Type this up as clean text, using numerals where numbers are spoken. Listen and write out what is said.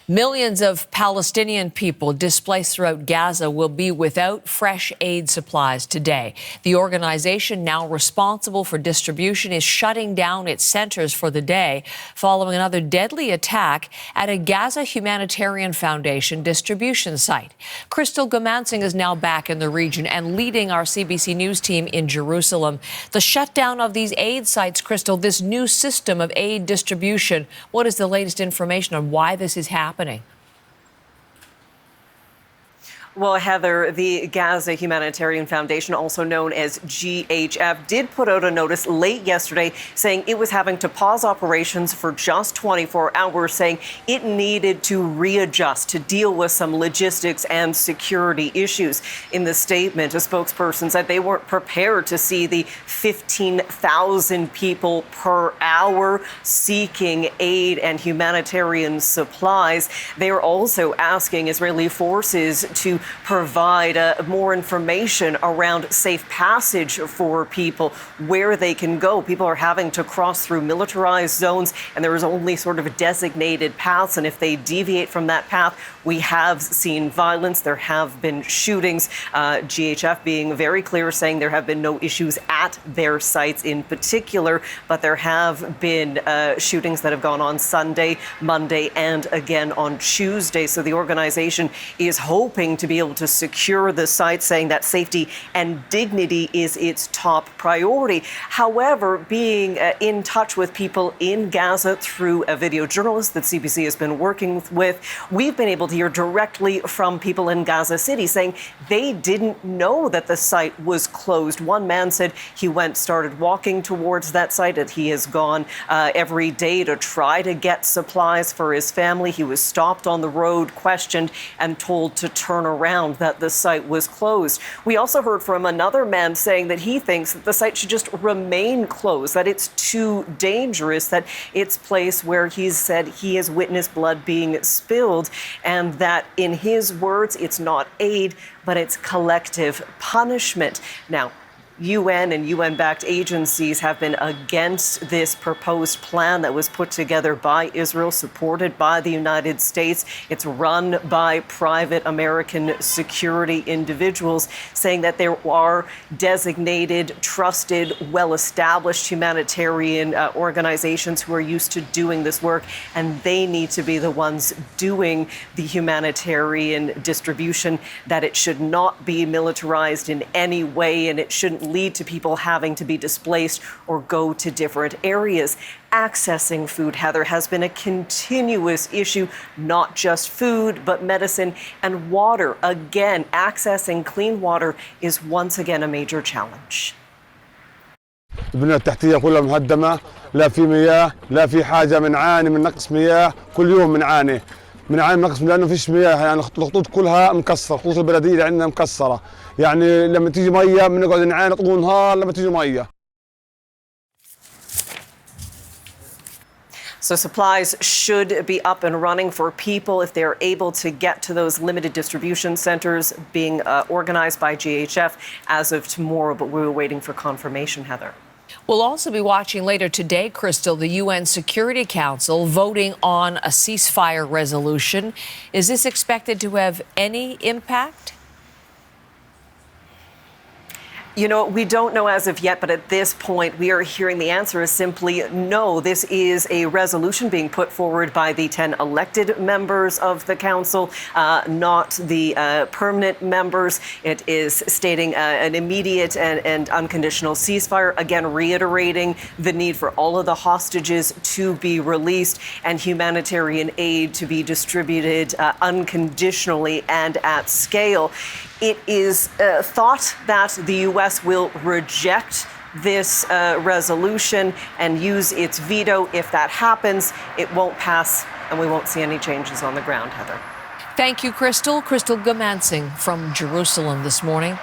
Millions of Palestinian people displaced throughout Gaza will be without fresh aid supplies today. The organization now responsible for distribution is shutting down its centers for the day following another deadly attack at a Gaza Humanitarian Foundation distribution site. Crystal Gamansing is now back in the region and leading our CBC News team in Jerusalem. The shutdown of these aid sites, Crystal, this new system of aid distribution, what is the latest information on why this is happening? Well, Heather, the Gaza Humanitarian Foundation, also known as GHF, did put out a notice late yesterday saying it was having to pause operations for just 24 hours, saying it needed to readjust to deal with some logistics and security issues. In the statement, a spokesperson said they weren't prepared to see the 15,000 people per hour seeking aid and humanitarian supplies. They are also asking Israeli forces to provide more information around safe passage for people, where they can go. People are having to cross through militarized zones, and there is only sort of designated paths. And if they deviate from that path, we have seen violence. There have been shootings. GHF being very clear, saying there have been no issues at their sites in particular, but there have been shootings that have gone on Sunday, Monday, and again on Tuesday. So the organization is hoping to be able to secure the site, saying that safety and dignity is its top priority. However, being in touch with people in Gaza through a video journalist that CBC has been working with, we've been able to hear directly from people in Gaza City saying they didn't know that the site was closed. One man said he started walking towards that site, that he has gone every day to try to get supplies for his family. He was stopped on the road, questioned, and told to turn around, that the site was closed. We also heard from another man saying that he thinks that the site should just remain closed, that it's too dangerous, that it's a place where he's said he has witnessed blood being spilled, and that, in his words, it's not aid, but it's collective punishment. Now, UN and UN-backed agencies have been against this proposed plan that was put together by Israel, supported by the United States. It's run by private American security individuals, saying that there are designated, trusted, well-established humanitarian organizations who are used to doing this work, and they need to be the ones doing the humanitarian distribution, that it should not be militarized in any way, and it shouldn't lead to people having to be displaced or go to different areas. Accessing food, Heather, has been a continuous issue, not just food, but medicine and water. Again, accessing clean water is once again a major challenge. البنية التحتية كلها مهدمة، لا في مياه، لا في حاجة، بنعاني من نقص مياه، كل يوم بنعاني من نقص، لأنه فيش مياه، يعني الخطوط كلها مكسرة، خطوط البلدية عندنا مكسرة، يعني لما تيجي مية بنقعد نعاني طول النهار لما تيجي مية. So supplies should be up and running for people if they're able to get to those limited distribution centers being organized by GHF as of tomorrow, but we're waiting for confirmation, Heather. We'll also be watching later today, Crystal, the UN Security Council voting on a ceasefire resolution. Is this expected to have any impact? You know, we don't know as of yet, but at this point, we are hearing the answer is simply no. This is a resolution being put forward by the 10 elected members of the council, not the permanent members. It is stating an immediate and unconditional ceasefire, again, reiterating the need for all of the hostages to be released and humanitarian aid to be distributed unconditionally and at scale. It is thought that the U.S. will reject this resolution and use its veto. If that happens, it won't pass and we won't see any changes on the ground, Heather. Thank you, Crystal. Crystal Gamansing from Jerusalem this morning.